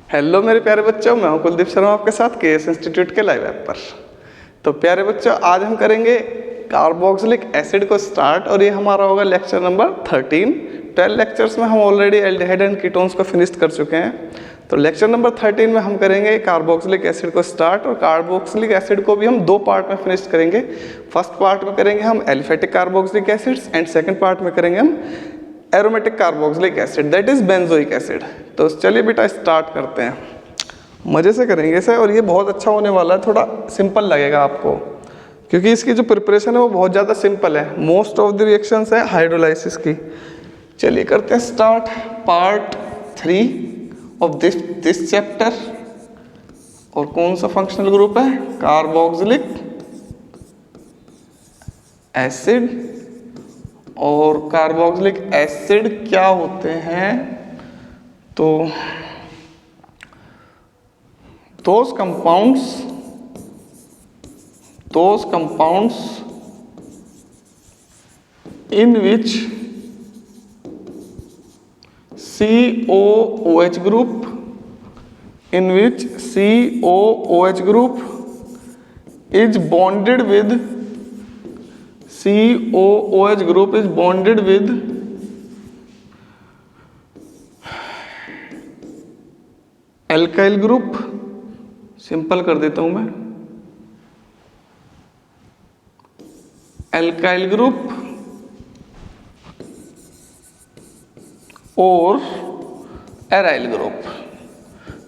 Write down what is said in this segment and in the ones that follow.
Hello मेरे प्यारे बच्चों, मैं हूं कुलदीप शर्मा आपके साथ केएस इंस्टीट्यूट के लाइव ऐप पर। तो प्यारे बच्चों, आज हम करेंगे कार्बोक्सिलिक एसिड को स्टार्ट और ये हमारा होगा लेक्चर नंबर 13। 12 लेक्चर्स में हम ऑलरेडी एल्डिहाइड एंड कीटोन्स को फिनिश कर चुके हैं। तो लेक्चर नंबर 13 में हम करेंगे कार्बोक्सिलिक एसिड को स्टार्ट, और कार्बोक्सिलिक एसिड को भी हम दो पार्ट में फिनिश करेंगे। फर्स्ट पार्ट में करेंगे हम aliphatic carboxylic acids and second part में करेंगे हम aromatic carboxylic acid, that is benzoic acid. तो चलिए बेटा स्टार्ट करते हैं, मज़े से करेंगे इसे। और ये बहुत अच्छा होने वाला है, थोड़ा सिंपल लगेगा आपको क्योंकि इसकी जो प्रिपरेशन है वो बहुत ज़्यादा सिंपल है। मोस्ट ऑफ द रिएक्शंस है हाइड्रोलाइसिस की। चलिए करते हैं start part 3 of this chapter. और कौन सा फंक्शनल ग्रुप है? Carboxylic acid. और कार्बोक्सिलिक एसिड क्या होते हैं? तो those compounds in which COOH group is bonded with alkyl group। Simple कर देता हूं मैं, एल्काइल ग्रुप और एराइल ग्रुप।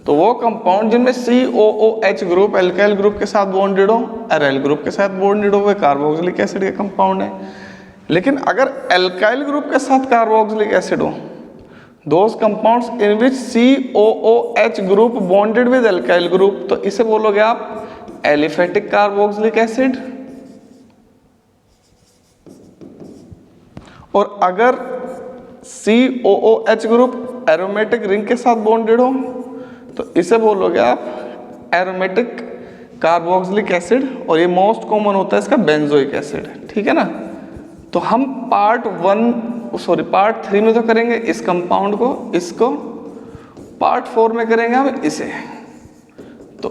तो वो कंपाउंड जिनमें COOH ग्रुप एल्काइल ग्रुप के साथ बॉन्डेड हो, एराइल ग्रुप के साथ बॉन्डेड हो, वो कार्बोक्सिलिक एसिड के कंपाउंड है। लेकिन अगर एल्काइल ग्रुप के साथ कार्बोक्सिलिक एसिड हो, those compounds in which COOH group bonded with alkyl group, तो इसे बोलोगे आप एलिफेटिक कार्बोक्सिलिक एसिड। और अगर COOH ग्रुप एरोमेटिक रिंग के साथ बॉन्डेड हो तो इसे बोलोगे आप एरोमेटिक कार्बोक्सिलिक एसिड। और ये मोस्ट कॉमन होता है इसका बेंजोइक एसिड, ठीक है ना। तो हम पार्ट 3 में तो करेंगे इस कंपाउंड को, इसको। पार्ट 4 में करेंगे हम इसे। तो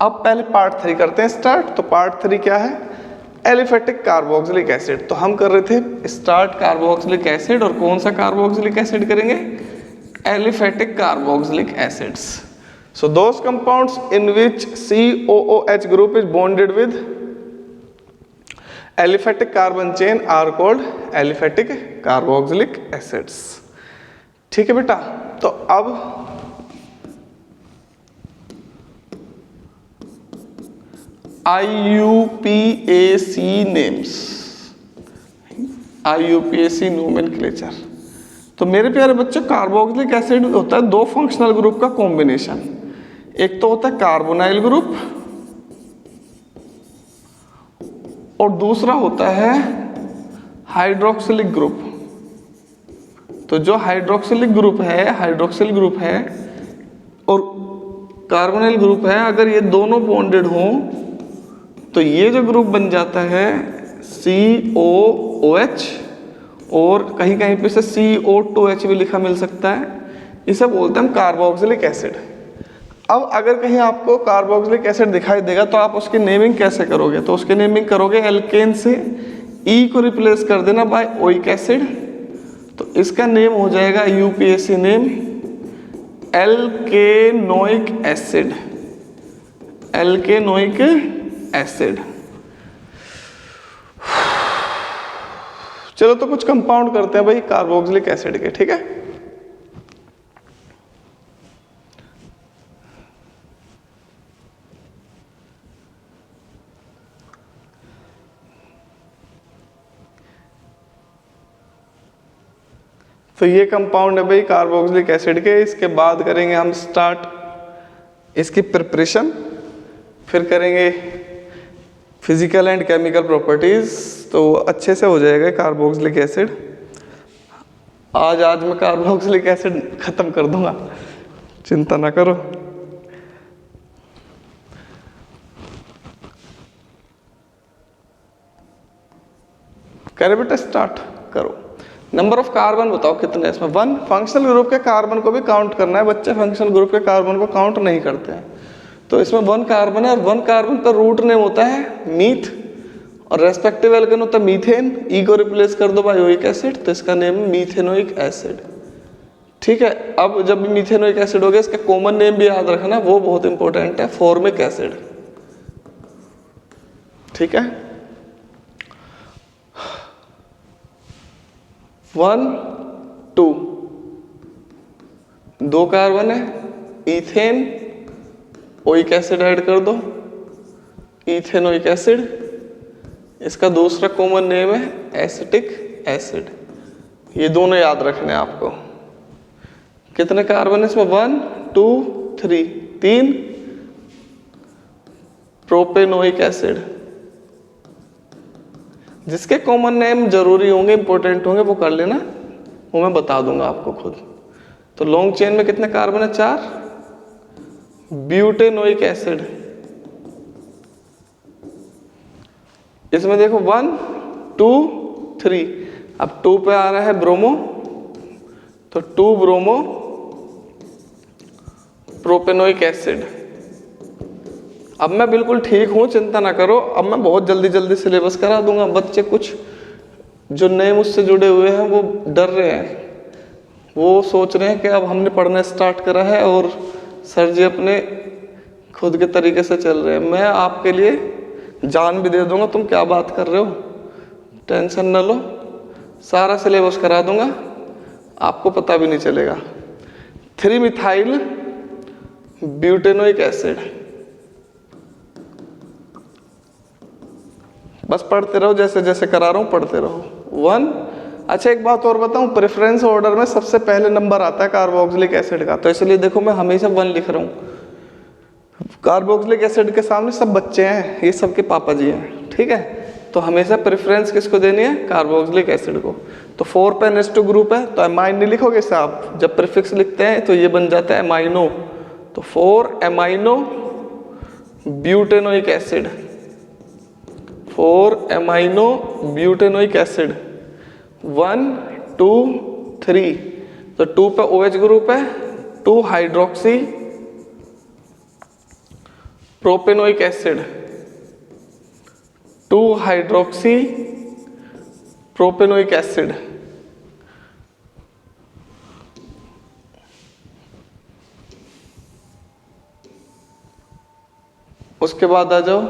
अब पहले पार्ट 3 करते हैं स्टार्ट। तो पार्ट 3 क्या है? Aliphatic carboxylic acid. तो हम कर रहे थे स्टार्ट कार्बोक्सिलिक एसिड, और कौन सा कार्बोक्सिलिक एसिड करेंगे? Aliphatic carboxylic acids. So those compounds in which COOH group is bonded with aliphatic carbon chain are called aliphatic carboxylic acids. ठीक है बेटा। तो अब IUPAC नेम्स, IUPAC नोमेनक्लेचर। तो मेरे प्यारे बच्चों, कार्बोक्सिलिक एसिड होता है दो फंक्शनल ग्रुप का कॉम्बिनेशन। एक तो होता है कार्बोनाइल ग्रुप और दूसरा होता है हाइड्रोक्सिलिक ग्रुप। तो जो हाइड्रोक्सिल ग्रुप है और कार्बोनाइल ग्रुप है, अगर ये दोनों बॉन्डेड हों तो ये जो ग्रुप बन जाता है COOH, और कहीं कहीं पे से CO2H भी लिखा मिल सकता है। इसे बोलते हैं हम कार्बोक्सिलिक एसिड। अब अगर कहीं आपको कार्बोक्सिलिक एसिड दिखाई देगा तो आप उसकी नेमिंग कैसे करोगे? तो उसकी नेमिंग करोगे एल्केन से E को रिप्लेस कर देना बाय ओइक एसिड। तो इसका नेम हो जाएगा UPAC नेम एल्केनोइक एसिड, एल्केनोइक एसिड। चलो तो कुछ कंपाउंड करते हैं भाई कार्बोक्सिलिक एसिड के, ठीक है। तो ये कंपाउंड है भाई कार्बोक्सिलिक एसिड के। इसके बाद करेंगे हम स्टार्ट इसकी प्रिपरेशन, फिर करेंगे फिजिकल एंड केमिकल प्रॉपर्टीज। तो अच्छे से हो जाएगा कार्बोक्सिलिक एसिड। आज मैं कार्बोक्सिलिक एसिड खत्म कर दूंगा, चिंता ना करो। करे बेटा स्टार्ट करो। नंबर ऑफ कार्बन बताओ कितने हैं इसमें, 1। फंक्शनल ग्रुप के कार्बन को भी काउंट करना है, बच्चे फंक्शनल ग्रुप के कार्बन को काउंट नहीं करते हैं। तो इसमें 1 कार्बन है और 1 कार्बन का रूट नेम होता है मीथ और रेस्पेक्टिव एल्केन होता है मीथेन। ई को रिप्लेस कर दो बाय ओइक एसिड तो इसका नेम है मीथेनोइक एसिड। ठीक है, अब जब भी मीथेनोइक एसिड हो गया इसका कॉमन नेम भी याद रखना, वो बहुत इंपॉर्टेंट है, फॉर्मिक एसिड। ठीक है, 1 2 2 कार्बन है, इथेन ओइक एसिड ऐड कर दो, इथेनोइक एसिड। इसका दूसरा कॉमन नेम है एसिटिक एसिड। ये दोनों याद रखने हैं आपको। कितने कार्बन है इसमें, 1 2 3, 3 प्रोपेनोइक एसिड। जिसके कॉमन नेम जरूरी होंगे, इंपॉर्टेंट होंगे, वो कर लेना, वो मैं बता दूंगा आपको खुद। तो लॉन्ग चेन में कितने कार्बन है, 4 ब्यूटेनोइक एसिड। इसमें देखो 1 2 3, अब 2 पे आ रहा है ब्रोमो तो 2 ब्रोमो प्रोपेनोइक एसिड। अब मैं बिल्कुल ठीक हूँ, चिंता ना करो, अब मैं बहुत जल्दी जल्दी सिलेबस करा दूंगा। बच्चे कुछ जो नए मुझसे जुड़े हुए हैं वो डर रहे हैं, वो सोच रहे हैं कि अब हमने पढ़ना स्टार्ट करा है और सर जी अपने खुद के तरीके से चल रहे हैं। मैं आपके लिए जान भी दे दूंगा, तुम क्या बात कर रहे हो, टेंशन न लो, सारा सिलेबस करा दूंगा, आपको पता भी नहीं चलेगा। 3 मिथाइल ब्यूटेनोइक एसिड। बस पढ़ते रहो, जैसे जैसे करा रहा हूँ पढ़ते रहो। 1। अच्छा एक बात और बताऊँ, प्रेफरेंस ऑर्डर में सबसे पहले नंबर आता है कार्बोक्सिलिक एसिड का, तो इसलिए देखो मैं हमेशा 1 लिख रहा हूँ। कार्बोक्सिलिक एसिड के सामने सब बच्चे हैं, ये सबके पापा जी हैं। ठीक है, तो हमेशा प्रेफरेंस किसको देनी है, कार्बोक्सिलिक एसिड को। तो 4 पे नेक्स्ट ग्रुप है तो एमाइन नहीं लिखोगे साहब, जब प्रीफिक्स लिखते हैं तो ये बन जाता है एमाइनो। तो 4 amino butanoic acid, 4 amino butanoic acid. 1 2 3, तो 2 पे OH ग्रुप है, 2 hydroxy propanoic acid, 2 hydroxy propanoic acid. उसके बाद आ जाओ,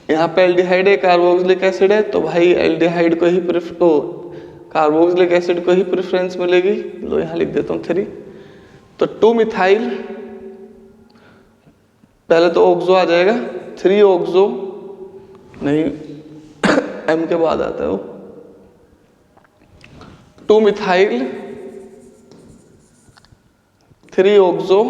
यहाँ पे एल्डिहाइड है, कार्बोक्सिलिक एसिड है, तो भाई एल्डिहाइड को ही कार्बोक्सिलिक एसिड को ही प्रेफरेंस मिलेगी। लो यहाँ लिख देता हूँ 3। तो 2 मिथाइल, पहले तो ऑक्सो आ जाएगा, 3 ऑक्सो नहीं M के बाद आता है वो, 2 methyl 3 oxo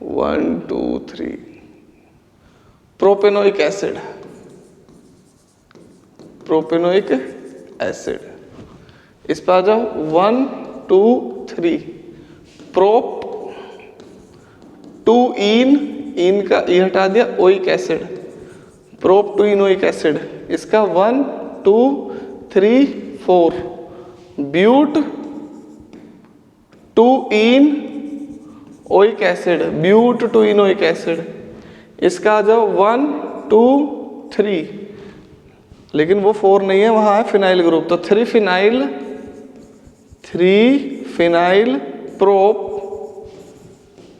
one two three propanoic acid, propanoic acid. इस पर आ जाओ 1 2 3 प्रोप 2 इन का ई हटा दिया, oic acid, prop 2 enoic acid. इसका 1 2 3 4 but 2 en oic acid, but 2 enoic acid. इसका आ जाओ 1 2 3, लेकिन वो 4 नहीं है, वहां है फिनाइल ग्रुप, तो 3 phenyl prop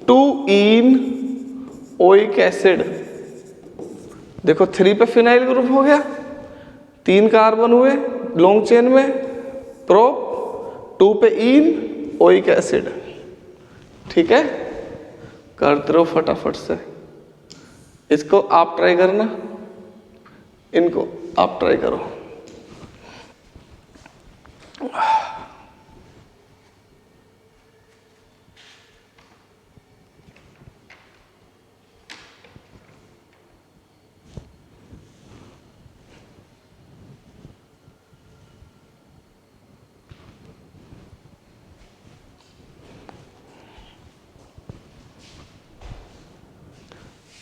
2 en oic acid. देखो 3 पे फिनाइल ग्रुप हो गया, 3 कार्बन हुए लॉन्ग चेन में, प्रोप 2 पे इन ओइक एसिड। ठीक है, करते रहो फटाफट से। इसको आप ट्राई करना, इनको आप ट्राई करो।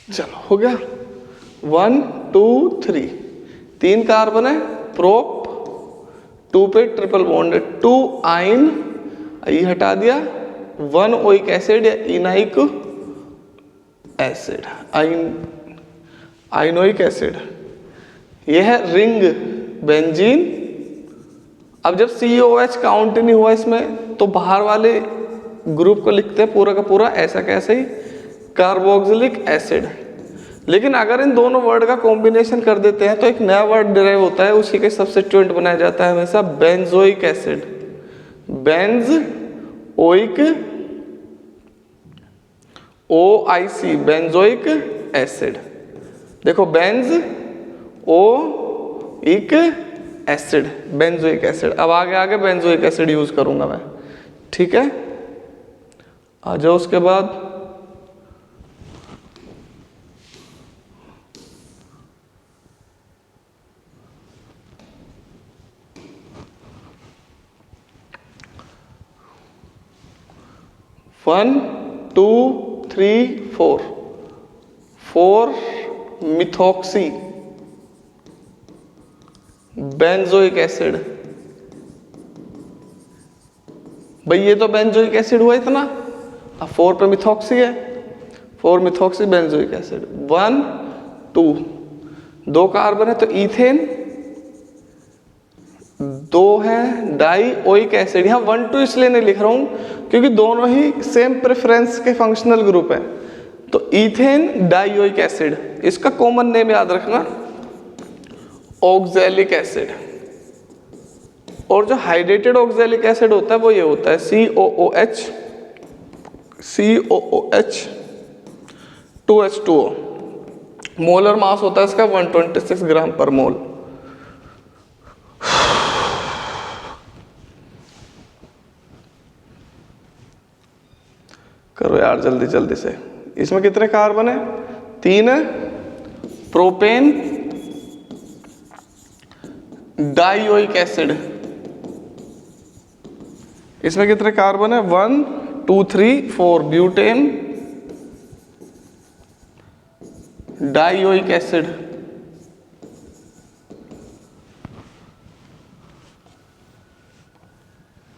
चलो हो गया, 1 2 3, 3 कार्बन है, प्रोप, 2 पे ट्रिपल बॉन्ड है, 2 आइन, ये हटा दिया, 1 ओइक एसिड या इनाइक एसिड, आइनोइक एसिड, यह है रिंग बेंजीन। अब जब COH काउंट नहीं हुआ इसमें तो बाहर वाले ग्रुप को लिखते हैं पूरा का पूरा ऐसा कैसे ही, कार्बोक्सिलिक एसिड। लेकिन अगर इन दोनों वर्ड का कॉम्बिनेशन कर देते हैं तो एक नया वर्ड डिराइव होता है, उसी के सब्स्टिट्यूएंट बनाया जाता है हमेशा benzoic acid, benzoic OIC, benzoic acid. देखो benz oic acid, benzoic acid. अब आगे आगे बेंजोइक एसिड यूज करूंगा मैं, ठीक है। आ जाओ उसके बाद one two three four methoxy benzoic acid. भाई ये तो बेंजोइक एसिड हुआ इतना, अब 4 पे मिथॉक्सी है, 4 मिथॉक्सी बेंजोइक एसिड, 1 2, 2 कार्बन है तो इथेन, 2 है डाइओइक एसिड। यहाँ 1 2 इसलिए नहीं लिख रहा हूं क्योंकि दोनों ही सेम प्रेफरेंस के फंक्शनल ग्रुप है। तो इथेन डाइओइक एसिड, इसका कॉमन नेम याद रखना ऑक्सैलिक एसिड। और जो हाइड्रेटेड ऑक्सैलिक एसिड होता है वो ये होता है COOH 2H2O। मोलर मास होता है इसका 126 ग्राम पर मोल। करो यार जल्दी जल्दी से। इसमें कितने कार्बन है? 3 है, प्रोपेन डाइओइक एसिड। इसमें कितने कार्बन है? 1 2 3 4 ब्यूटेन डाइओइक एसिड।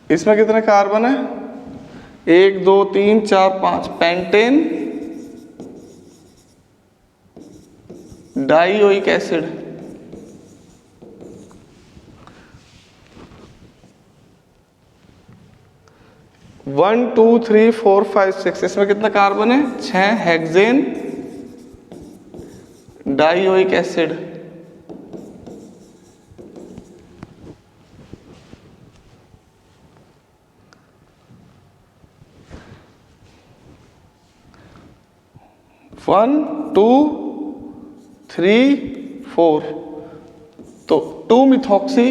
इसमें कितने कार्बन है? 1 2 3 4 5 पेंटेन डाइओइक एसिड। वन 2 3 4 5 6, इसमें कितना कार्बन है? 6 हेक्सेन डाइओइक एसिड। वन 2 3 4, तो 2 मिथॉक्सी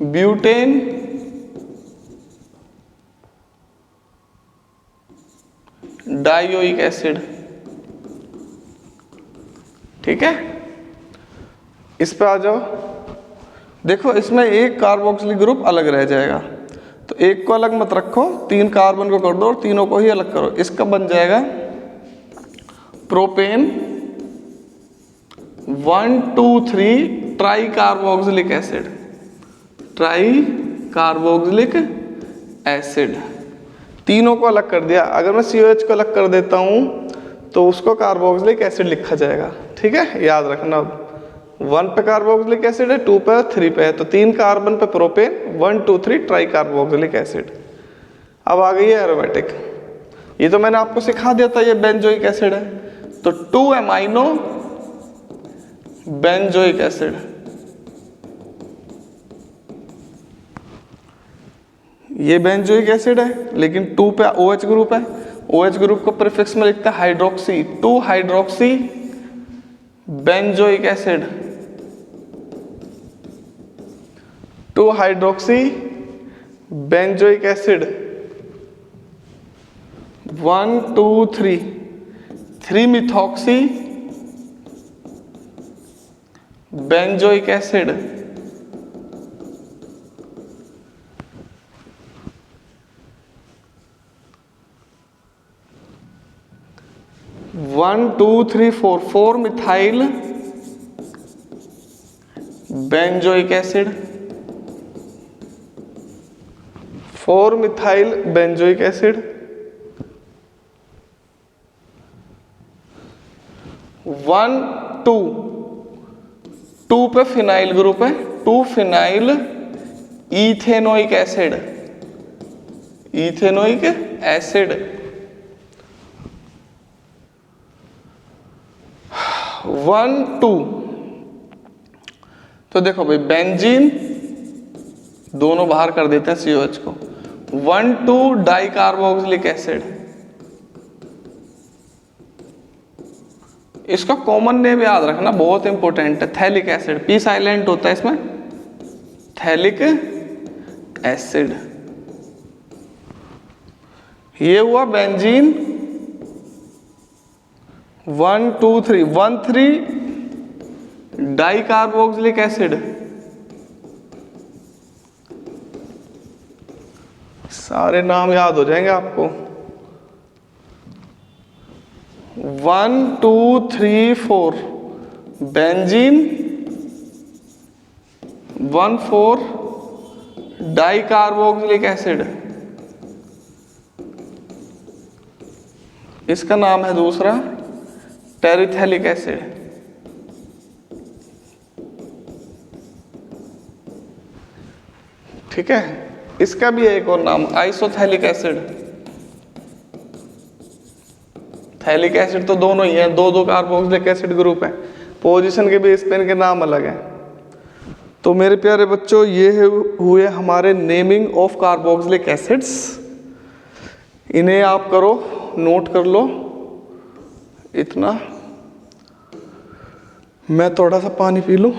ब्यूटेन डाइओइक एसिड। ठीक है, इस पे आ जाओ। देखो इसमें एक कार्बोक्सिलिक ग्रुप अलग रह जाएगा, तो एक को अलग मत रखो, 3 कार्बन को कर दो और तीनों को ही अलग करो। इसका बन जाएगा propane 1 2 3 try carboxylic acid, try carboxylic acid. तीनों को अलग कर दिया। अगर मैं COH को अलग कर देता हूं तो उसको कार्बोक्सिलिक एसिड लिखा जाएगा। ठीक है, याद रखना। 1 पे कार्बोक्सिलिक एसिड है, 2 पे 3 पे है, तो 3 कार्बन पे प्रोपेन, 1 2 3 ट्राई कार्बोक्सिलिक एसिड। अब आ गई है एरोमेटिक। ये तो मैंने आपको सिखा दिया था, ये बेंजोइक एसिड है, तो 2 एमाइनो बेंजोइक एसिड। ये बेंजोइक एसिड है लेकिन 2 पे OH ग्रुप है। OH ग्रुप को प्रीफिक्स में लिखता है hydroxy, 2 hydroxy benzoic acid, 2 hydroxy benzoic acid. 1 2 3 3 methoxy benzoic acid. 1 2 3 4 4 methyl benzoic acid, 4 methyl benzoic acid, 1 2 2 पे फिनाइल ग्रुप है, 2 phenyl ethanoic acid, ethanoic acid, 1 2। तो देखो भाई बेंजीन दोनों बाहर कर देते हैं COH को, 1 2 डाई कार्बोक्सिलिक एसिड, इसका कॉमन नेम याद रखना बहुत इंपॉर्टेंट है, थैलिक एसिड, पी साइलेंट होता है इसमें, थैलिक एसिड। ये हुआ बेंजीन 1 2 3, 1 3 डाई कार्बोक्सिलिक एसिड, सारे नाम याद हो जाएंगे आपको, 1 2 3 4 बेंजीन, 1 4 डाई कार्बोक्सिलिक एसिड, इसका नाम है दूसरा टेरिथैलिक एसिड। ठीक है, इसका भी एक और नाम आइसोथैलिक एसिड। थैलिक एसिड तो दोनों ही हैं, दो दो कार्बोक्सिलिक एसिड ग्रुप है, पोजीशन के बेस पे इनके नाम अलग हैं। तो मेरे प्यारे बच्चों ये हुए हमारे नेमिंग ऑफ कार्बोक्सिलिक एसिड्स, इन्हें आप करो, नोट कर लो इतना। मैं थोड़ा सा पानी पी लूं।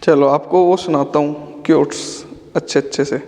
चलो आपको वो सुनाता हूँ क्योट्स अच्छे अच्छे से।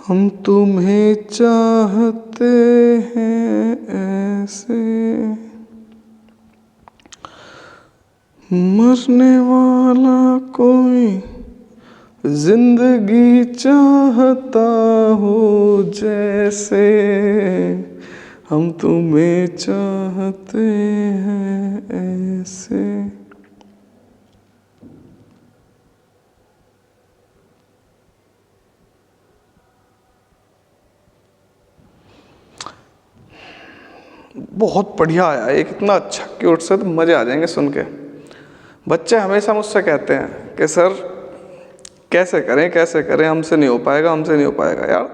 हम तुम्हें चाहते हैं ऐसे, मरने वाला कोई जिंदगी चाहता हो जैसे, हम तुम्हें चाहते हैं ऐसे। बहुत बढ़िया आया, एक इतना अच्छा क्यूट से, तो मज़े आ जाएंगे सुन के। बच्चे हमेशा मुझसे कहते हैं कि सर कैसे करें, हमसे नहीं हो पाएगा, हमसे नहीं हो पाएगा। यार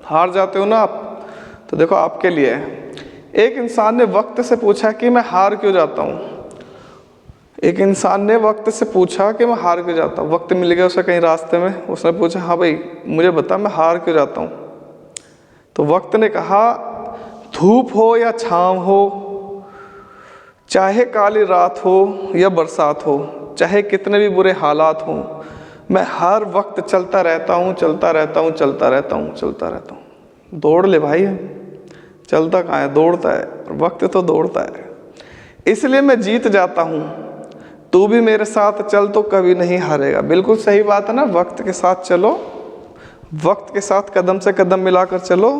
हार जाते हो ना आप, तो देखो आपके लिए है। एक इंसान ने वक्त से पूछा कि मैं हार क्यों जाता हूँ। एक इंसान ने वक्त से पूछा कि मैं हार क्यों जाता हूँ। वक्त मिल गया उसे कहीं रास्ते में, उसने पूछा हाँ भाई मुझे बता मैं हार क्यों जाता हूँ। तो वक्त ने कहा धूप हो या छाँव हो, चाहे काली रात हो या बरसात हो, चाहे कितने भी बुरे हालात हों, मैं हर वक्त चलता रहता हूँ, चलता रहता हूँ, चलता रहता हूँ, चलता रहता हूँ। दौड़ ले भाई, चलता कहाँ है, दौड़ता है। वक्त तो दौड़ता है, इसलिए मैं जीत जाता हूँ। तू भी मेरे साथ चल तो कभी नहीं हारेगा। बिल्कुल सही बात है ना, वक्त के साथ चलो, वक्त के साथ कदम से कदम मिलाकर चलो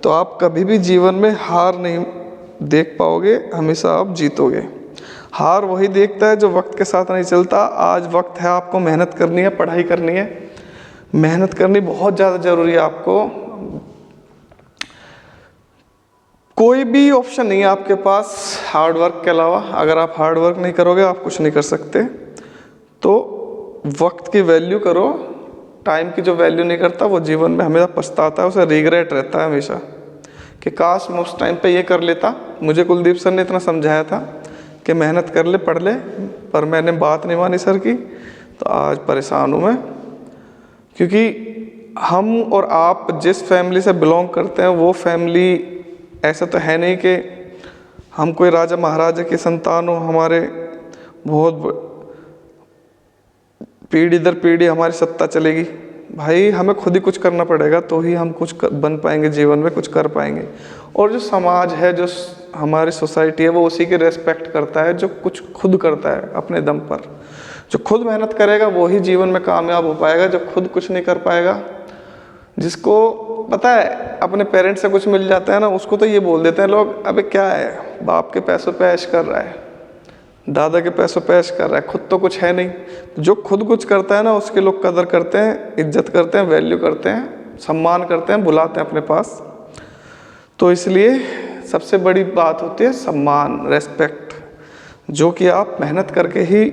तो आप कभी भी जीवन में हार नहीं देख पाओगे, हमेशा आप जीतोगे। हार वही देखता है जो वक्त के साथ नहीं चलता। आज वक्त है, आपको मेहनत करनी है, पढ़ाई करनी है, मेहनत करनी बहुत ज़्यादा ज़रूरी है आपको। कोई भी ऑप्शन नहीं है आपके पास हार्ड वर्क के अलावा। अगर आप हार्ड वर्क नहीं करोगे आप कुछ नहीं कर सकते। तो वक्त की वैल्यू करो। टाइम की जो वैल्यू नहीं करता वो जीवन में हमेशा पछताता है, उसे रिग्रेट रहता है हमेशा कि काश मैं उस टाइम पे ये कर लेता। मुझे कुलदीप सर ने इतना समझाया था कि मेहनत कर ले, पढ़ ले, पर मैंने बात नहीं मानी सर की, तो आज परेशान हूँ मैं। क्योंकि हम और आप जिस फैमिली से बिलोंग करते हैं वो फैमिली ऐसा तो है नहीं कि हम कोई राजा महाराजा की संतान हो, हमारे बहुत पीढ़ी दर पीढ़ी हमारी सत्ता चलेगी। भाई हमें खुद ही कुछ करना पड़ेगा तो ही हम कुछ बन पाएंगे, जीवन में कुछ कर पाएंगे। और जो समाज है, जो हमारी सोसाइटी है, वो उसी की रेस्पेक्ट करता है जो कुछ खुद करता है अपने दम पर। जो खुद मेहनत करेगा वो ही जीवन में कामयाब हो पाएगा। जो खुद कुछ नहीं कर पाएगा, जिसको पता है अपने पेरेंट्स से कुछ मिल जाता है ना, उसको तो ये बोल देते हैं लोग, अबे क्या है, बाप के पैसों पे ऐश कर रहा है, दादा के पैसों पे ऐश कर रहा है, खुद तो कुछ है नहीं। जो खुद कुछ करता है ना उसके लोग कदर करते हैं, इज्जत करते हैं, वैल्यू करते हैं, सम्मान करते हैं, बुलाते हैं अपने पास। तो इसलिए सबसे बड़ी बात होती है सम्मान, रेस्पेक्ट, जो कि आप मेहनत करके ही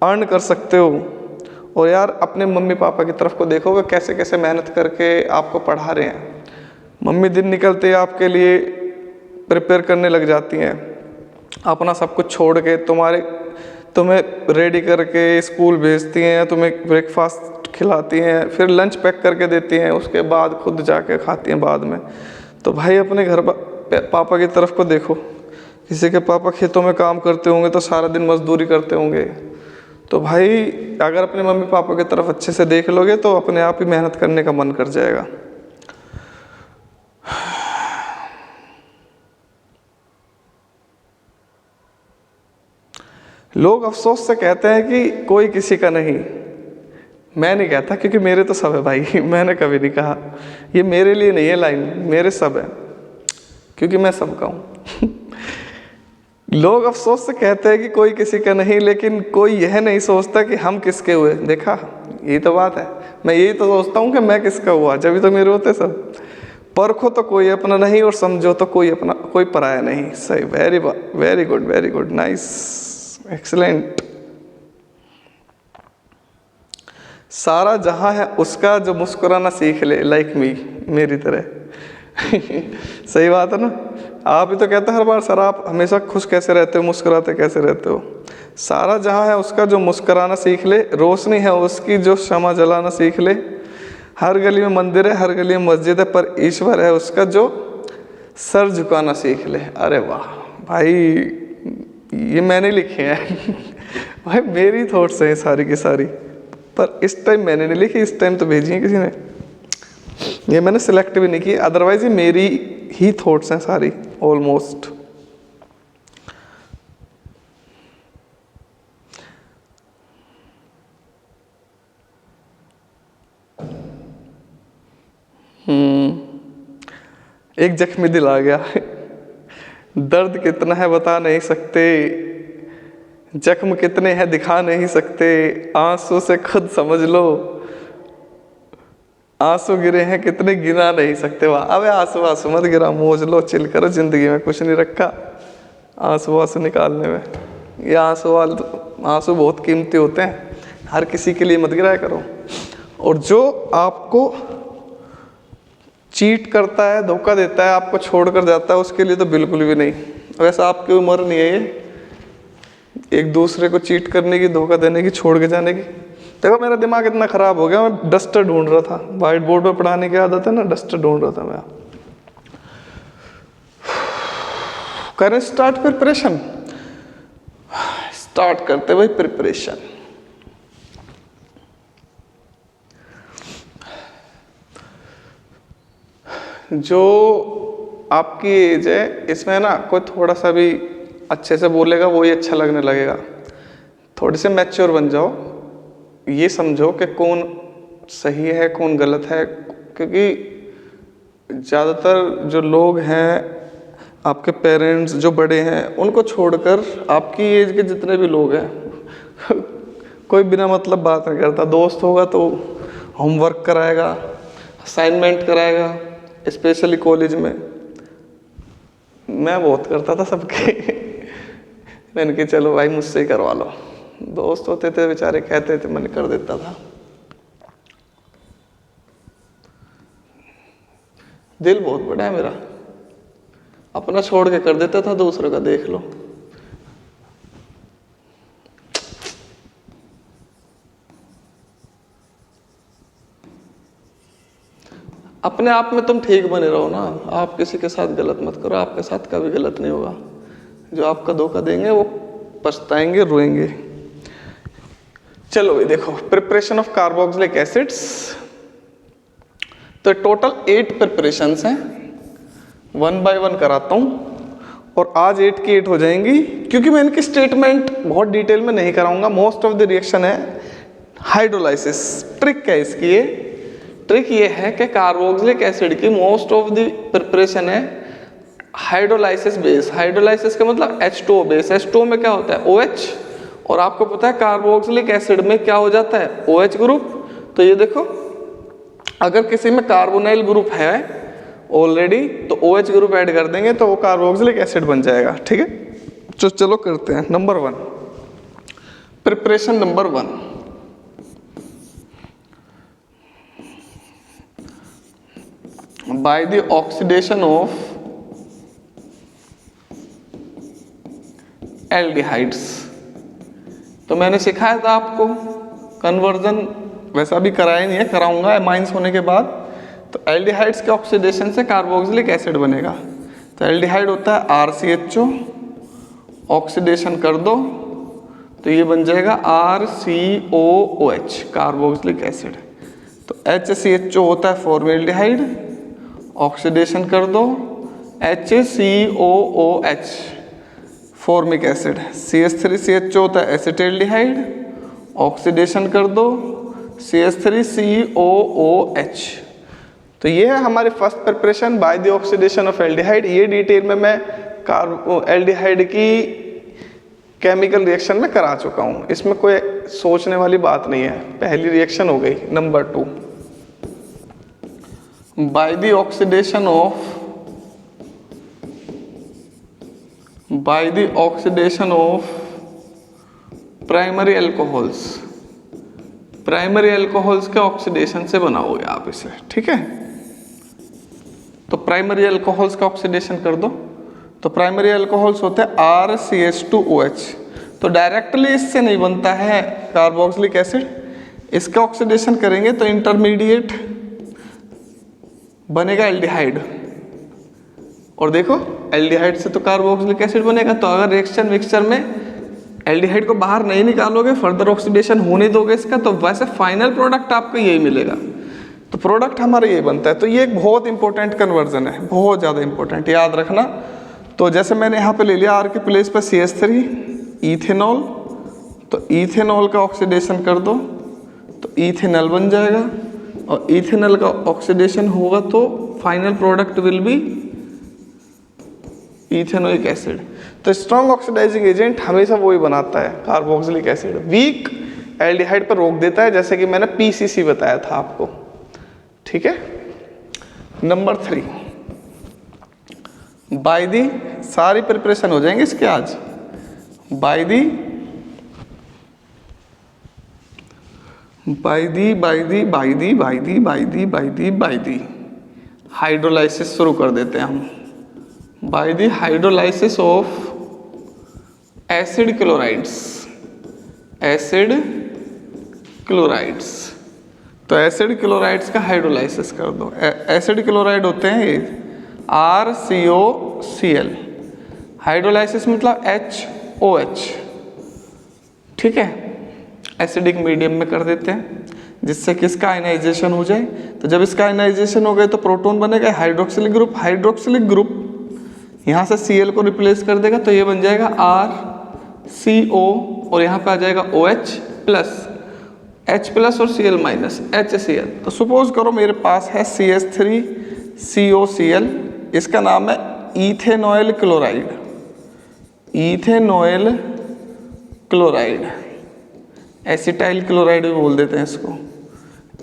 अर्न कर सकते हो। और यार अपने मम्मी पापा की तरफ को देखोगे कैसे कैसे मेहनत करके आपको पढ़ा रहे हैं। मम्मी दिन निकलते आपके लिए प्रिपेयर करने लग जाती हैं, अपना सब कुछ छोड़ के तुम्हें रेडी करके स्कूल भेजती हैं, तुम्हें ब्रेकफास्ट खिलाती हैं, फिर लंच पैक करके देती हैं, उसके बाद खुद जाके खाती हैं बाद में। तो भाई अपने घर पापा की तरफ को देखो, किसी के पापा खेतों में काम करते होंगे तो सारा दिन मजदूरी करते होंगे। तो भाई अगर अपने मम्मी पापा की तरफ अच्छे से देख लोगे तो अपने आप ही मेहनत करने का मन कर जाएगा। लोग अफसोस से कहते हैं कि कोई किसी का नहीं। मैं नहीं कहता, क्योंकि मेरे तो सब है भाई। मैंने कभी नहीं कहा, ये मेरे लिए नहीं है लाइन, मेरे सब है, क्योंकि मैं सबका हूँ। लोग अफसोस से कहते हैं कि कोई किसी का नहीं, लेकिन कोई यह नहीं सोचता कि हम किसके हुए। देखा, यही तो बात है। मैं यही तो सोचता हूँ कि मैं किसका हुआ, जब भी तो मेरे होते सब। परखो तो कोई अपना नहीं और समझो तो कोई अपना, कोई पराया नहीं। सही, very very good, very good, nice, excellent. सारा जहां है उसका जो मुस्कुराना सीख ले, लाइक मी, मेरी तरह। सही बात है ना। आप ही तो कहते हैं हर बार, सर आप हमेशा खुश कैसे रहते हो, मुस्कुराते कैसे रहते हो। सारा जहां है उसका जो मुस्कुराना सीख ले, रोशनी है उसकी जो शमा जलाना सीख ले। हर गली में मंदिर है, हर गली में मस्जिद है, पर ईश्वर है उसका जो सर झुकाना सीख ले। अरे वाह भाई, ये मैंने लिखे हैं। भाई मेरी थॉट्स हैं सारी की सारी, पर इस टाइम मैंने नहीं लिखी, इस टाइम तो भेजी है किसी ने। ये मैंने सिलेक्ट भी नहीं की, अदरवाइज ये मेरी ही थॉट्स हैं सारी ऑलमोस्ट। एक जख्मी दिल आ गया। दर्द कितना है बता नहीं सकते, जख्म कितने हैं दिखा नहीं सकते, आंसू से खुद समझ लो, आंसू गिरे हैं कितने गिना नहीं सकते। वाह, अबे आंसू आंसू मत गिरा, मौज लो, चिल करो, जिंदगी में कुछ नहीं रखा आंसू आंसू निकालने में। ये आंसू बहुत कीमती होते हैं, हर किसी के लिए मत गिराया करो। और जो आपको चीट करता है, धोखा देता है, आपको छोड़कर जाता है, उसके लिए तो बिल्कुल भी नहीं। वैसा आपकी उम्र नहीं है ये एक दूसरे को चीट करने की, धोखा देने की, छोड़ के जाने की। देखो मेरा दिमाग इतना खराब हो गया, मैं डस्टर ढूंढ रहा था, व्हाइट बोर्ड पे पढ़ाने की आदत है ना, डस्टर ढूंढ रहा था मैं। करें स्टार्ट प्रिपरेशन, स्टार्ट करते भाई प्रिपरेशन। जो आपकी एज है इसमें ना कोई थोड़ा सा भी अच्छे से बोलेगा वो ही अच्छा लगने लगेगा। थोड़े से मैच्योर बन जाओ, ये समझो कि कौन सही है कौन गलत है, क्योंकि ज़्यादातर जो लोग हैं आपके पेरेंट्स जो बड़े हैं उनको छोड़कर आपकी एज के जितने भी लोग हैं कोई बिना मतलब बात नहीं करता। दोस्त होगा तो होमवर्क कराएगा, असाइनमेंट कराएगा, स्पेशली कॉलेज में मैं बहुत करता था सबके मैंने कहा चलो भाई मुझसे ही करवा लो। दोस्त होते थे बेचारे कहते थे, मैंने कर देता था। दिल बहुत बड़ा है मेरा, अपना छोड़ के कर देता था, दूसरों का देख लो। अपने आप में तुम ठीक बने रहो ना, आप किसी के साथ गलत मत करो, आपके साथ कभी गलत नहीं होगा। जो आपका धोखा देंगे वो पछताएंगे, रोएंगे। चलो भाई देखो, प्रिपरेशन ऑफ कार्बोक्सिलिक एसिड्स, तो टोटल 8 प्रिपरेशंस हैं, 1 बाय 1 कराता हूँ और आज 8 की 8 हो जाएंगी, क्योंकि मैं इनकी स्टेटमेंट बहुत डिटेल में नहीं कराऊंगा। मोस्ट ऑफ द रिएक्शन है हाइड्रोलाइसिस। ट्रिक क्या है इसकी? ये ट्रिक ये है कि कार्बोक्सिलिक एसिड की मोस्ट ऑफ द प्रिपरेशन है हाइड्रोलाइसिस बेस। हाइड्रोलाइसिस का मतलब H2O बेस। H2O में क्या होता है? OH, और आपको पता है कार्बोक्सिलिक एसिड में क्या हो जाता है? OH group. तो ये देखो, अगर किसी में कार्बोनाइल ग्रुप है ऑलरेडी तो OH ग्रुप ऐड कर देंगे तो वो कार्बोक्सिलिक एसिड बन जाएगा। ठीक है, तो चलो करते हैं। Number 1, preparation number 1, by the oxidation of aldehydes. तो मैंने सिखाया था आपको कन्वर्जन, वैसा भी कराया नहीं है, कराऊंगा एमाइंस होने के बाद। तो एल्डिहाइड्स के ऑक्सीडेशन से कार्बोक्सिलिक एसिड बनेगा। तो एल्डिहाइड होता है RCHO, ऑक्सीडेशन कर दो तो ये बन जाएगा RCOOH, कार्बोक्सिलिक एसिड। तो HCHO होता है फॉर्मेल्डिहाइड, ऑक्सीडेशन कर दो HCOOH, फॉर्मिक एसिड। CH3CHO होता है एसिटेल्डिहाइड, ऑक्सीडेशन कर दो CH3COOH। तो ये है हमारी first preparation by the oxidation of aldehyde. ये डिटेल में मैं एल्डिहाइड की केमिकल रिएक्शन में करा चुका हूँ, इसमें कोई सोचने वाली बात नहीं है। पहली रिएक्शन हो गई। Number 2, by the oxidation of primary alcohols. Primary alcohols के ऑक्सीडेशन से बनाओगे आप इसे। ठीक है, तो प्राइमरी एल्कोहल्स का ऑक्सीडेशन कर दो। तो प्राइमरी एल्कोहल्स होते हैं RCH2OH। तो डायरेक्टली इससे नहीं बनता है कार्बोक्सिलिक एसिड, इसका ऑक्सीडेशन करेंगे तो इंटरमीडिएट बनेगा एल्डिहाइड। और देखो, एल्डिहाइड से तो कार्बोक्सिलिक एसिड बनेगा। तो अगर रिएक्शन मिक्सचर में एल्डिहाइड को बाहर नहीं निकालोगे, फर्दर ऑक्सीडेशन होने दोगे इसका, तो वैसे फाइनल प्रोडक्ट आपको यही मिलेगा। तो प्रोडक्ट हमारा ये बनता है। तो ये एक बहुत इंपॉर्टेंट कन्वर्जन है, बहुत ज़्यादा इंपॉर्टेंट, याद रखना। तो जैसे मैंने यहाँ पे ले लिया R के प्लेस पर CH3, इथेनॉल। तो इथेनॉल का ऑक्सीडेशन कर दो तो इथेनॉल बन जाएगा, और इथेनॉल का ऑक्सीडेशन होगा तो final product will be ethanoic acid. तो स्ट्रॉन्ग ऑक्सीडाइजिंग एजेंट हमेशा वही बनाता है कार्बोक्सिलिक एसिड, वीक एल्डिहाइड पर रोक देता है, जैसे कि मैंने PCC बताया था आपको। ठीक है, नंबर 3, बाय दी, सारी प्रिपरेशन हो जाएंगे इसके आज। बाय दी हाइड्रोलाइसिस शुरू कर देते हैं हम। By the hydrolysis of acid chlorides. तो एसिड क्लोराइड्स का हाइड्रोलाइसिस कर दो। एसिड क्लोराइड होते हैं ये RCOCl। हाइड्रोलाइसिस मतलब HOH। ठीक है, एसिडिक मीडियम में कर देते हैं जिससे कि इसका आयनाइजेशन हो जाए। तो जब इसका आयनाइजेशन हो गया तो प्रोटॉन बनेगा हाइड्रोक्सिलिक ग्रुप। हाइड्रोक्सिलिक ग्रुप यहाँ से Cl को रिप्लेस कर देगा तो ये बन जाएगा CO और यहाँ पे आ जाएगा OH प्लस H प्लस और Cl माइनस HCl। तो सपोज करो मेरे पास है CH3COCl, इसका नाम है इथेनॉयल क्लोराइड, इथेनॉयल क्लोराइड, एसिटाइल क्लोराइड भी बोल देते हैं इसको।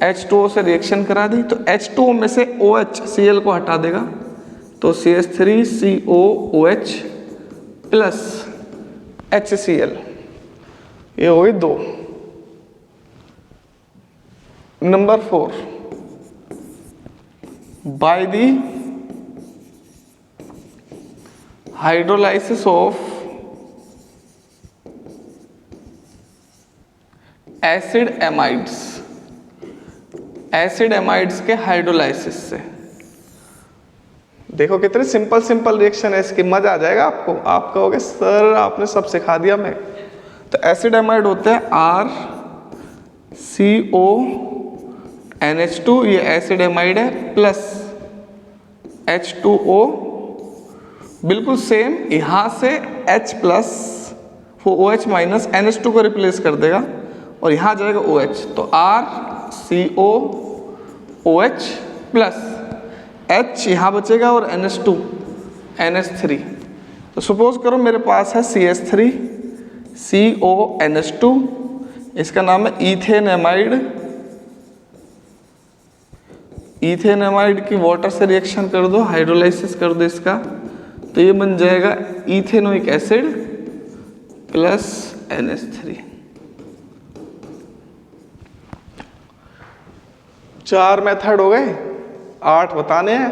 H2O से रिएक्शन करा दी तो H2O में से OH Cl को हटा देगा, तो CH3COOH प्लस HCl, ये हो गई 2। Number 4, by the hydrolysis of acid amides, acid amides के हाइड्रोलाइसिस से। देखो कितने सिंपल सिंपल रिएक्शन है इसकी, मजा आ जाएगा आपको। आप कहोगे सर आपने सब सिखा दिया मैं। तो एसिड एमाइड होते हैं RCONH2, ये एसिड एमाइड है, प्लस H2O, बिल्कुल सेम, यहाँ से H प्लस वो OH माइनस NH2 को रिप्लेस कर देगा और यहाँ जाएगा OH, तो RCOOH प्लस H यहाँ बचेगा और NH2 NH3। तो सपोज करो मेरे पास है CH3CONH2, इसका नाम है इथेनेमाइड, इथेनेमाइड की वाटर से रिएक्शन कर दो, हाइड्रोलाइसिस कर दो इसका, तो ये बन जाएगा ethanoic acid plus NH3। 4 method हो गए, 8 बताने हैं।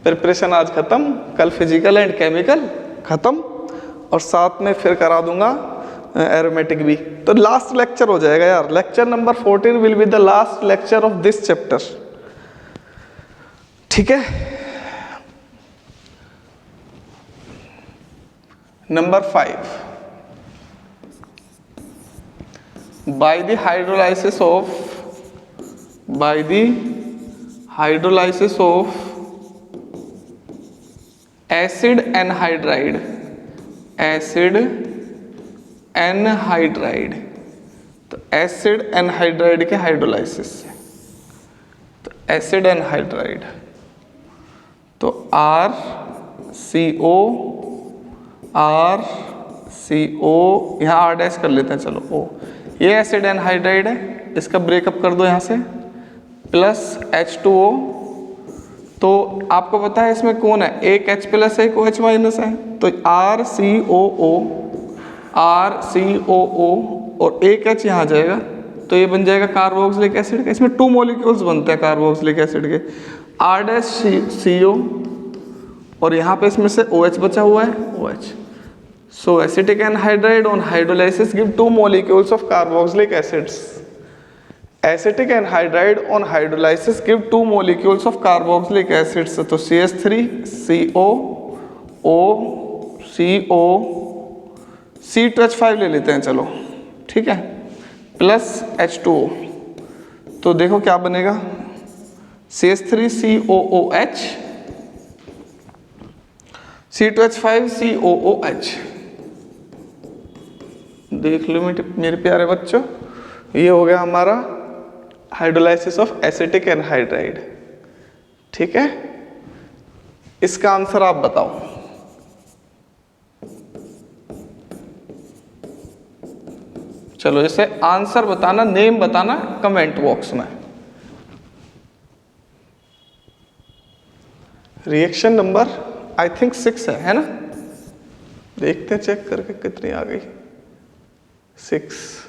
प्रिपरेशन आज खत्म, कल फिजिकल एंड केमिकल खत्म और साथ में फिर करा दूंगा एरोमेटिक भी। तो लास्ट लेक्चर हो जाएगा यार, lecture number 14 will be the last lecture of this chapter, ठीक है। Number 5, by the hydrolysis of acid anhydride, acid anhydride, तो एसिड एनहाइड्राइड के हाइड्रोलाइसिस से, तो एसिड एनहाइड्राइड, तो RCO, यहाँ R डैश कर लेते हैं, चलो O, ये एसिड एनहाइड्राइड है, इसका ब्रेकअप कर दो यहाँ से, प्लस H2O। तो आपको पता है इसमें कौन है, एक H प्लस एक OH माइनस है, तो RCOO और एक H यहाँ जाएगा, तो ये बन जाएगा कार्बोक्सिलिक एसिड का। इसमें 2 मॉलिक्यूल्स बनते हैं कार्बोक्सिलिक एसिड के, R-CO और यहाँ पे इसमें से OH बचा हुआ है, OH। So acetic anhydride on hydrolysis give 2 molecules of carboxylic acids. Acetic anhydride on hydrolysis give 2 molecules of carboxylic acids. तो CH3CO C2H5 ले लेते हैं, चलो ठीक है, प्लस H2O। तो देखो क्या बनेगा, CH3COOH C2H5COOH। देख लो मेरे प्यारे बच्चों, ये हो गया हमारा हाइड्रोलाइसिस ऑफ एसिटिक एनहाइड्राइड, ठीक है। इसका आंसर आप बताओ। चलो इसे आंसर बताना, नेम बताना कमेंट बॉक्स में। रिएक्शन नंबर आई थिंक 6 है ना, देखते हैं चेक करके कितनी आ गई, 6।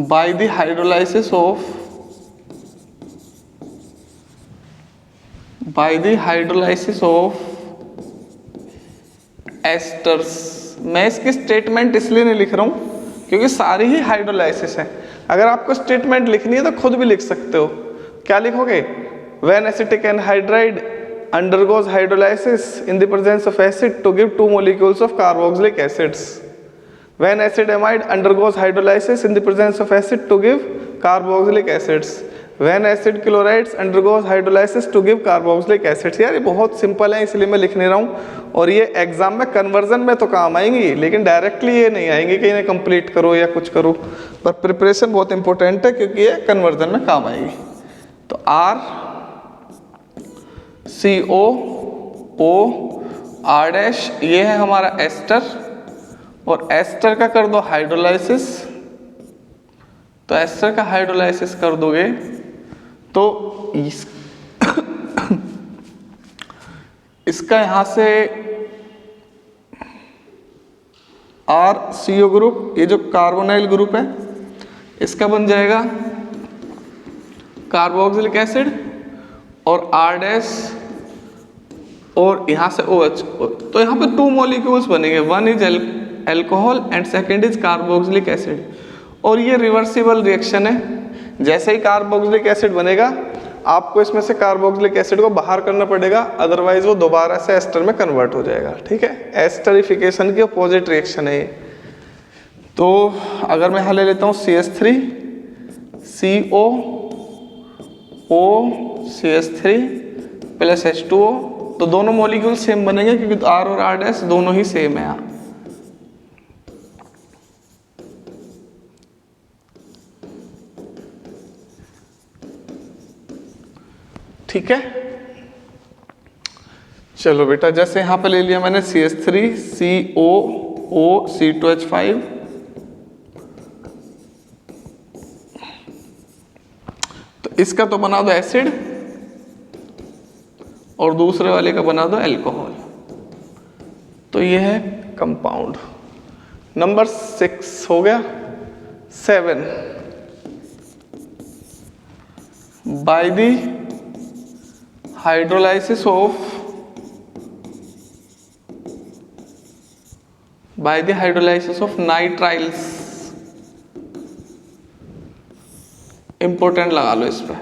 By the hydrolysis of asters, मैं इसकी स्टेटमेंट इसलिए नहीं लिख रहा हूं क्योंकि सारी ही हाइड्रोलाइसिस है। अगर आपको स्टेटमेंट लिखनी है तो खुद भी लिख सकते हो। क्या लिखोगे, when acetic anhydride undergoes hydrolysis in the presence of acid to give 2 molecules of carboxylic acids. When acid amide undergoes hydrolysis in the presence of acid to give carboxylic acids. When acid chlorides undergoes hydrolysis to give carboxylic acids. यार ये बहुत simple है इसलिए मैं लिख नहीं रहा हूँ, और ये एग्जाम में कन्वर्जन में तो काम आएंगी लेकिन डायरेक्टली ये नहीं आएंगी कि इन्हें कंप्लीट करो या कुछ करो, पर प्रिपरेशन बहुत इंपॉर्टेंट है क्योंकि ये कन्वर्जन में काम आएगी। तो आर सी ओ ओ आर डैश, ये है हमारा एस्टर, और एस्टर का कर दो हाइड्रोलाइसिस। तो एस्टर का हाइड्रोलाइसिस कर दोगे तो इसका यहां से आर सी ओ ग्रुप, ये जो कार्बोनाइल ग्रुप है इसका बन जाएगा कार्बोक्सिलिक एसिड, और आर डैश और यहां से OH। तो यहां पे 2 मॉलिक्यूल्स बनेंगे, one is alcohol and second is carboxylic acid, और ये रिवर्सिबल रिएक्शन है। जैसे ही कार्बोक्सिलिक एसिड बनेगा आपको इसमें से कार्बोक्सिलिक एसिड को बाहर करना पड़ेगा, अदरवाइज वो दोबारा से एस्टर में कन्वर्ट हो जाएगा। ठीक है, एस्टरिफिकेशन की अपोजिट रिएक्शन है ये। तो अगर मैं यहाँ ले लेता हूँ CH3 CO O CH3 plus H2O, तो दोनों मॉलिक्यूल सेम बनेंगे क्योंकि R और R डैश दोनों ही सेम है यहाँ। ठीक है, चलो बेटा, जैसे यहां पे ले लिया मैंने CH3 COO C2H5, तो इसका तो बना दो एसिड और दूसरे वाले का बना दो एल्कोहल, तो ये है कंपाउंड। नंबर 6 हो गया। 7 by the hydrolysis of nitriles, important लगा लो इस पे।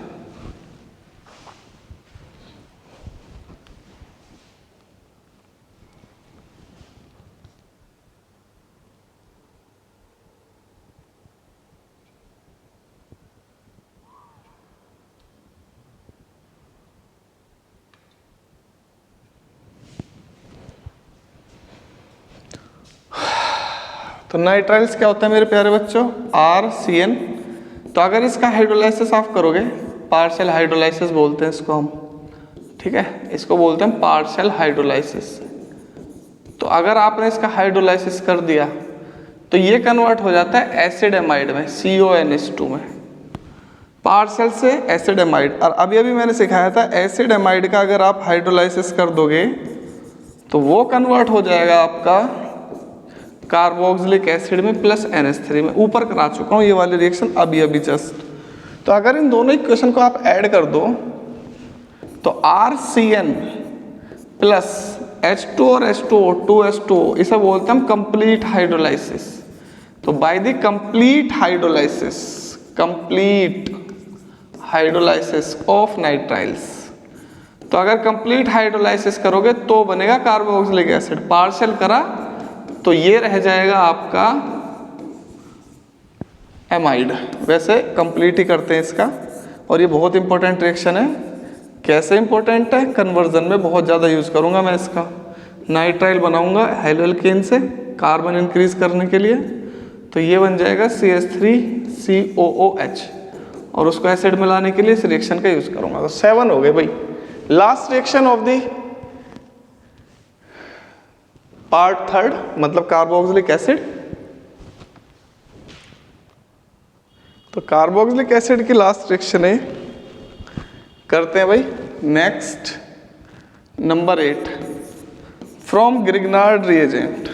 तो नाइट्राइल्स क्या होता है मेरे प्यारे बच्चों? RCN। तो अगर इसका हाइड्रोलाइसिस आप करोगे, पार्शियल हाइड्रोलाइसिस बोलते हैं इसको हम, ठीक है, इसको बोलते हैं पार्शियल हाइड्रोलाइसिस। तो अगर आपने इसका हाइड्रोलाइसिस कर दिया तो ये कन्वर्ट हो जाता है एसिड एमाइड में, CONH2 में, पार्शियल से एसिड एमाइड। और अभी अभी मैंने सिखाया था एसिड एमाइड का अगर आप हाइड्रोलाइसिस कर दोगे तो वो कन्वर्ट हो जाएगा आपका कार्बोक्सिलिक एसिड में प्लस NH3 में। ऊपर करा चुका हूँ ये वाली रिएक्शन अभी अभी जस्ट। तो अगर इन दोनों इक्वेशन को आप ऐड कर दो तो RCN प्लस H2 और H2O 2H2O, इसे बोलते हैं हम कंप्लीट हाइड्रोलाइसिस। तो by the complete hydrolysis of nitriles, तो अगर कंप्लीट हाइड्रोलाइसिस करोगे तो बनेगा कार्बोक्सिलिक एसिड। पार्शियल करा तो ये रह जाएगा आपका एमाइड। वैसे कंप्लीट ही करते हैं इसका, और ये बहुत इंपॉर्टेंट रिएक्शन है। कैसे इंपॉर्टेंट है? कन्वर्जन में बहुत ज़्यादा यूज़ करूँगा मैं इसका। नाइट्राइल बनाऊंगा हेलोएल्केन से कार्बन इंक्रीज करने के लिए, तो ये बन जाएगा CH3COOH, और उसको एसिड मिलाने के लिए इस रिएक्शन का यूज़ करूँगा। तो 7 हो गए भाई। Last reaction of the part 3, मतलब कार्बोक्सिलिक एसिड। तो कार्बोक्सिलिक एसिड की लास्ट रिएक्शन है, करते हैं भाई। Next number 8, from Grignard reagent,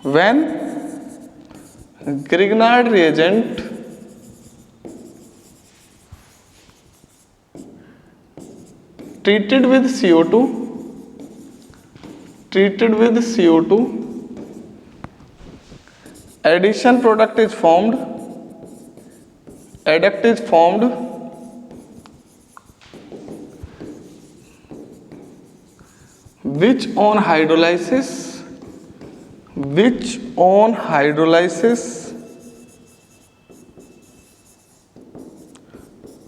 when Grignard reagent treated with CO2, addition product is formed, adduct is formed, which on hydrolysis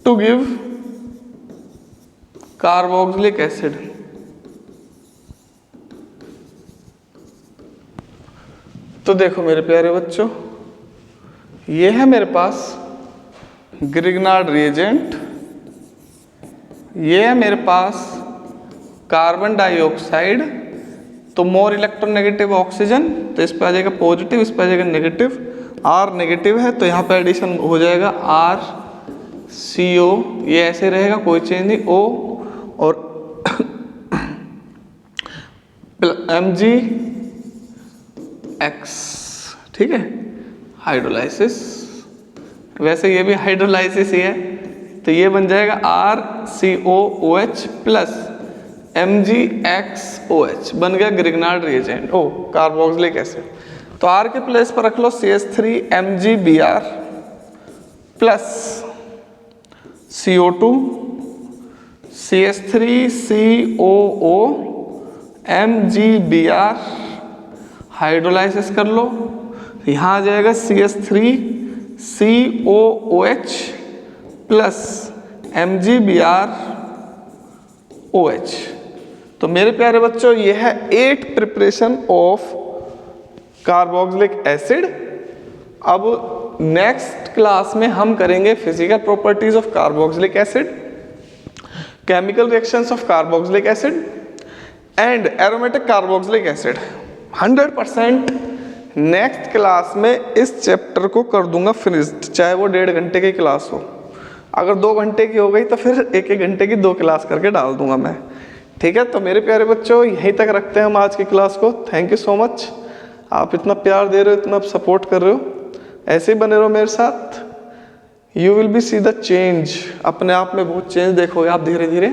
to give carboxylic acid। तो देखो मेरे प्यारे बच्चों, ये है मेरे पास ग्रिग्नार्ड रिएजेंट, ये है मेरे पास कार्बन डाइऑक्साइड। तो मोर इलेक्ट्रोनेगेटिव ऑक्सीजन, तो इस पर आ जाएगा पॉजिटिव, इस पर आ जाएगा नेगेटिव। आर नेगेटिव है तो यहाँ पे एडिशन हो जाएगा आर CO, ये ऐसे रहेगा, कोई चेंज नहीं। O और MgX, ठीक है, हाइड्रोलाइसिस। वैसे ये भी हाइड्रोलाइसिस ही है, तो ये बन जाएगा RCOOH प्लस MgXOH, बन गया ग्रिग्नार्ड रिएजेंट, ओ कार्बोक्सिलिक एसिड। तो R के प्लेस पर रख लो CH3MgBr plus CO2 CH3COO MgBr, hydrolysis कर लो, यहाँ आ जाएगा CH3COOH प्लस MgBrOH। तो मेरे प्यारे बच्चों, ये है 8 प्रिपरेशन ऑफ कार्बोक्सिलिक एसिड। अब नेक्स्ट क्लास में हम करेंगे physical properties of carboxylic acid, chemical reactions of carboxylic acid and aromatic carboxylic acid. 100% next class में इस चैप्टर को कर दूंगा फिनिश्ड, चाहे वो 1.5 घंटे की क्लास हो। अगर 2 घंटे की हो गई तो फिर 1-1 घंटे की 2 क्लास करके डाल दूंगा मैं, ठीक है। तो मेरे प्यारे बच्चों, यहीं तक रखते हैं हम आज की क्लास को। थैंक यू सो मच, आप इतना प्यार दे रहे हो, इतना सपोर्ट कर रहे हो, ऐसे ही बने रहो मेरे साथ। You will be see the change, अपने आप में बहुत चेंज देखोगे आप धीरे धीरे।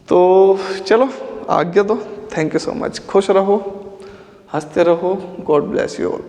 तो चलो आज्ञा दो, थैंक यू सो मच, खुश रहो, हंसते रहो, गॉड ब्लेस यू ऑल।